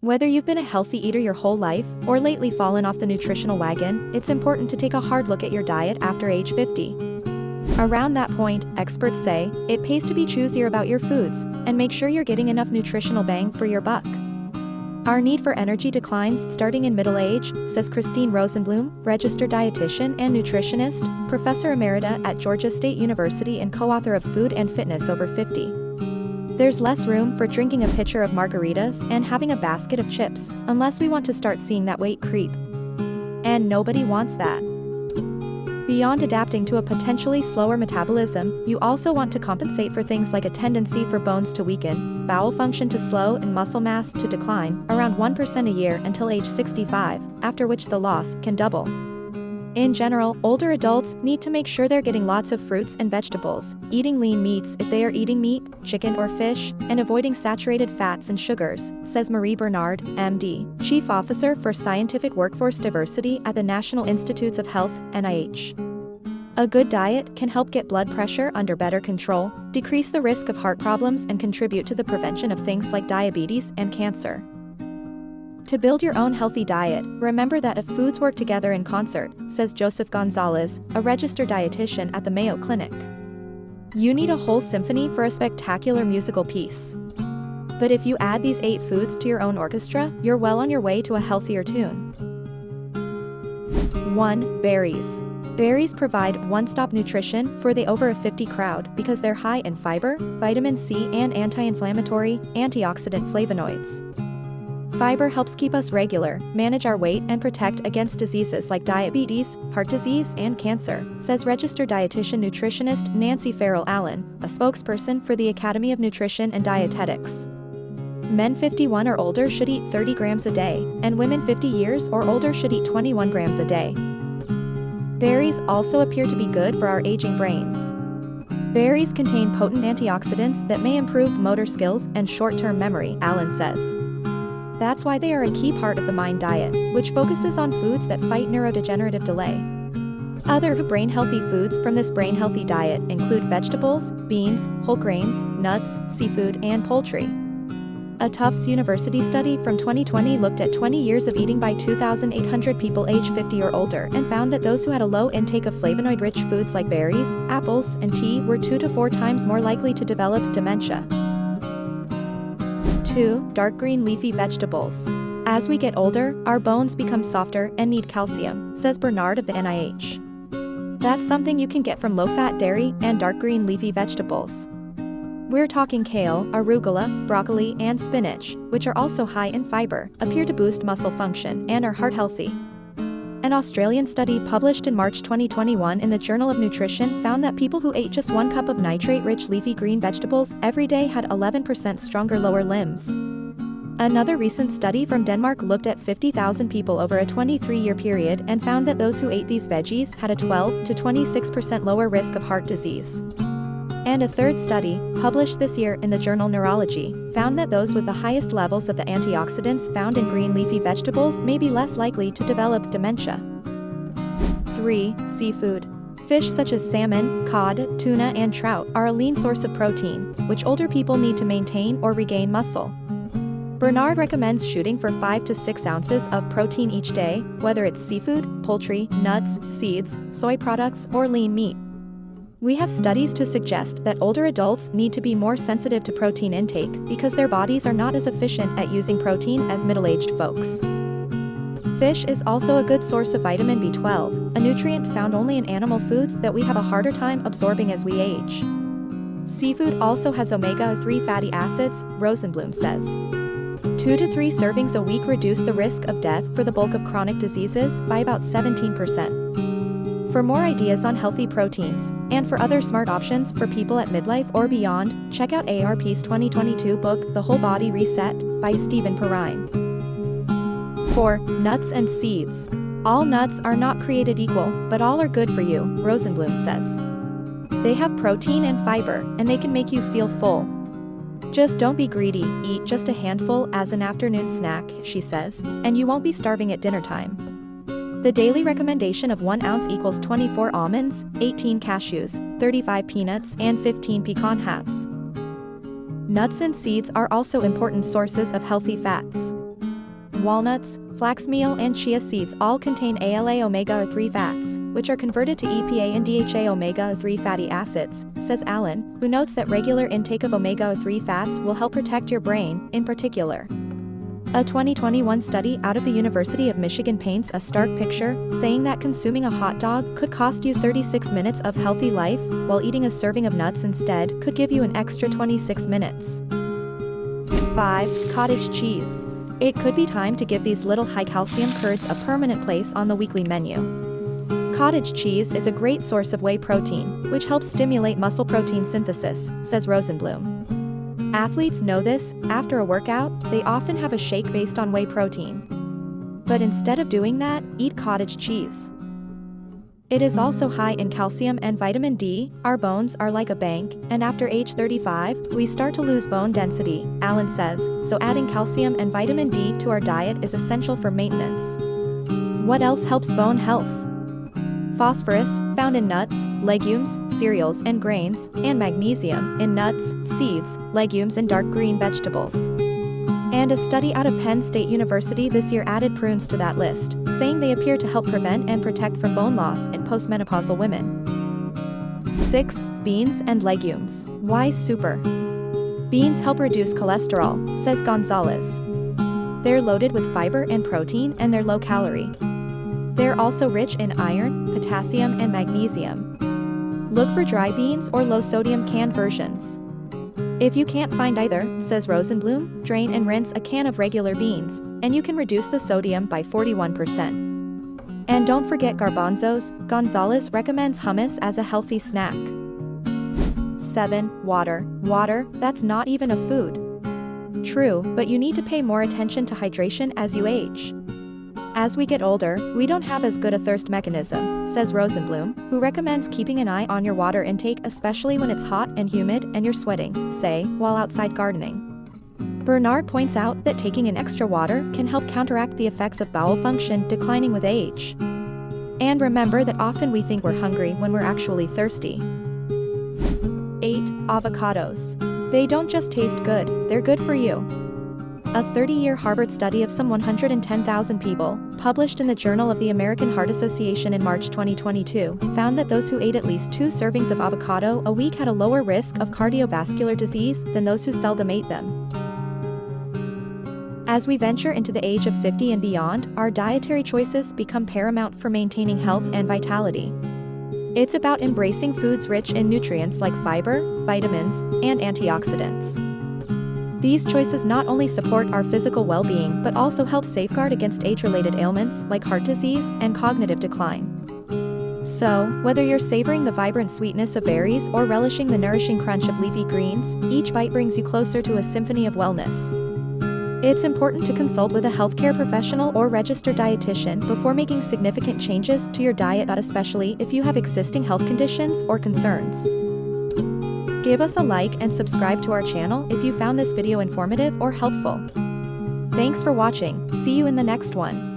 Whether you've been a healthy eater your whole life, or lately fallen off the nutritional wagon, it's important to take a hard look at your diet after age 50. Around that point, experts say, it pays to be choosier about your foods, and make sure you're getting enough nutritional bang for your buck. Our need for energy declines starting in middle age, says Christine Rosenblum, registered dietitian and nutritionist, professor emerita at Georgia State University and co-author of Food and Fitness Over 50. There's less room for drinking a pitcher of margaritas and having a basket of chips, unless we want to start seeing that weight creep. And nobody wants that. Beyond adapting to a potentially slower metabolism, you also want to compensate for things like a tendency for bones to weaken, bowel function to slow and muscle mass to decline, around 1% a year until age 65, after which the loss can double. In general, older adults need to make sure they're getting lots of fruits and vegetables, eating lean meats if they are eating meat, chicken or fish, and avoiding saturated fats and sugars, says Marie Bernard, MD, Chief Officer for Scientific Workforce Diversity at the National Institutes of Health, NIH. A good diet can help get blood pressure under better control, decrease the risk of heart problems, and contribute to the prevention of things like diabetes and cancer. To build your own healthy diet, remember that if foods work together in concert, says Joseph Gonzalez, a registered dietitian at the Mayo Clinic. You need a whole symphony for a spectacular musical piece. But if you add these 8 foods to your own orchestra, you're well on your way to a healthier tune. 1. Berries. Berries provide one-stop nutrition for the over 50 crowd because they're high in fiber, vitamin C and anti-inflammatory, antioxidant flavonoids. Fiber helps keep us regular, manage our weight and protect against diseases like diabetes, heart disease and cancer, says registered dietitian nutritionist Nancy Farrell Allen, a spokesperson for the Academy of Nutrition and Dietetics. Men 51 or older should eat 30 grams a day, and women 50 years or older should eat 21 grams a day. Berries also appear to be good for our aging brains. Berries contain potent antioxidants that may improve motor skills and short-term memory, Allen says. That's why they are a key part of the MIND diet, which focuses on foods that fight neurodegenerative delay. Other brain-healthy foods from this brain-healthy diet include vegetables, beans, whole grains, nuts, seafood, and poultry. A Tufts University study from 2020 looked at 20 years of eating by 2,800 people age 50 or older and found that those who had a low intake of flavonoid-rich foods like berries, apples, and tea were 2 to 4 times more likely to develop dementia. 2. Dark green leafy vegetables. As we get older, our bones become softer and need calcium, says Bernard of the NIH. That's something you can get from low-fat dairy and dark green leafy vegetables. We're talking kale, arugula, broccoli, and spinach, which are also high in fiber, appear to boost muscle function, and are heart-healthy. An Australian study published in March 2021 in the Journal of Nutrition found that people who ate just 1 cup of nitrate-rich leafy green vegetables every day had 11% stronger lower limbs. Another recent study from Denmark looked at 50,000 people over a 23-year period and found that those who ate these veggies had a 12 to 26% lower risk of heart disease. And a third study, published this year in the journal Neurology, found that those with the highest levels of the antioxidants found in green leafy vegetables may be less likely to develop dementia. 3. Seafood. Fish such as salmon, cod, tuna, and trout are a lean source of protein, which older people need to maintain or regain muscle. Bernard recommends shooting for 5 to 6 ounces of protein each day, whether it's seafood, poultry, nuts, seeds, soy products, or lean meat. We have studies to suggest that older adults need to be more sensitive to protein intake because their bodies are not as efficient at using protein as middle-aged folks. Fish is also a good source of vitamin B12, a nutrient found only in animal foods that we have a harder time absorbing as we age. Seafood also has omega-3 fatty acids, Rosenblum says. 2 to 3 servings a week reduce the risk of death for the bulk of chronic diseases by about 17%. For more ideas on healthy proteins, and for other smart options for people at midlife or beyond, check out AARP's 2022 book, The Whole Body Reset, by Stephen Perrine. 4. Nuts and seeds. All nuts are not created equal, but all are good for you, Rosenblum says. They have protein and fiber, and they can make you feel full. Just don't be greedy, eat just a handful as an afternoon snack, she says, and you won't be starving at dinner time. The daily recommendation of 1 ounce equals 24 almonds, 18 cashews, 35 peanuts, and 15 pecan halves. Nuts and seeds are also important sources of healthy fats. walnuts, flax meal and chia seeds all contain ALA omega-3 fats, which are converted to EPA and DHA omega-3 fatty acids, says Allen, who notes that regular intake of omega-3 fats will help protect your brain, in particular. A 2021 study out of the University of Michigan paints a stark picture, saying that consuming a hot dog could cost you 36 minutes of healthy life, while eating a serving of nuts instead could give you an extra 26 minutes. 5. Cottage cheese. It could be time to give these little high-calcium curds a permanent place on the weekly menu. Cottage cheese is a great source of whey protein, which helps stimulate muscle protein synthesis, says Rosenblum. Athletes know this. After a workout, they often have a shake based on whey protein. But instead of doing that, eat cottage cheese. It is also high in calcium and vitamin D. Our bones are like a bank, and after age 35, we start to lose bone density, Allen says, so adding calcium and vitamin D to our diet is essential for maintenance. What else helps bone health? Phosphorus, found in nuts, legumes, cereals and grains, and magnesium, in nuts, seeds, legumes and dark green vegetables. And a study out of Penn State University this year added prunes to that list, saying they appear to help prevent and protect from bone loss in postmenopausal women. 6. Beans and legumes. Why super? Beans help reduce cholesterol, says Gonzalez. They're loaded with fiber and protein and they're low calorie. They're also rich in iron, potassium and magnesium. Look for dry beans or low-sodium canned versions. If you can't find either, says Rosenblum, drain and rinse a can of regular beans, and you can reduce the sodium by 41%. And don't forget garbanzos. Gonzalez recommends hummus as a healthy snack. 7. Water. Water, that's not even a food. True, but you need to pay more attention to hydration as you age. As we get older, we don't have as good a thirst mechanism, says Rosenblum, who recommends keeping an eye on your water intake especially when it's hot and humid and you're sweating, say, while outside gardening. Bernard points out that taking in extra water can help counteract the effects of bowel function declining with age. And remember that often we think we're hungry when we're actually thirsty. 8. Avocados. They don't just taste good, they're good for you. A 30-year Harvard study of some 110,000 people, published in the Journal of the American Heart Association in March 2022, found that those who ate at least 2 servings of avocado a week had a lower risk of cardiovascular disease than those who seldom ate them. As we venture into the age of 50 and beyond, our dietary choices become paramount for maintaining health and vitality. It's about embracing foods rich in nutrients like fiber, vitamins, and antioxidants. These choices not only support our physical well-being but also help safeguard against age-related ailments like heart disease and cognitive decline. So, whether you're savoring the vibrant sweetness of berries or relishing the nourishing crunch of leafy greens, each bite brings you closer to a symphony of wellness. It's important to consult with a healthcare professional or registered dietitian before making significant changes to your diet, especially if you have existing health conditions or concerns. Give us a like and subscribe to our channel if you found this video informative or helpful. Thanks for watching. See you in the next one.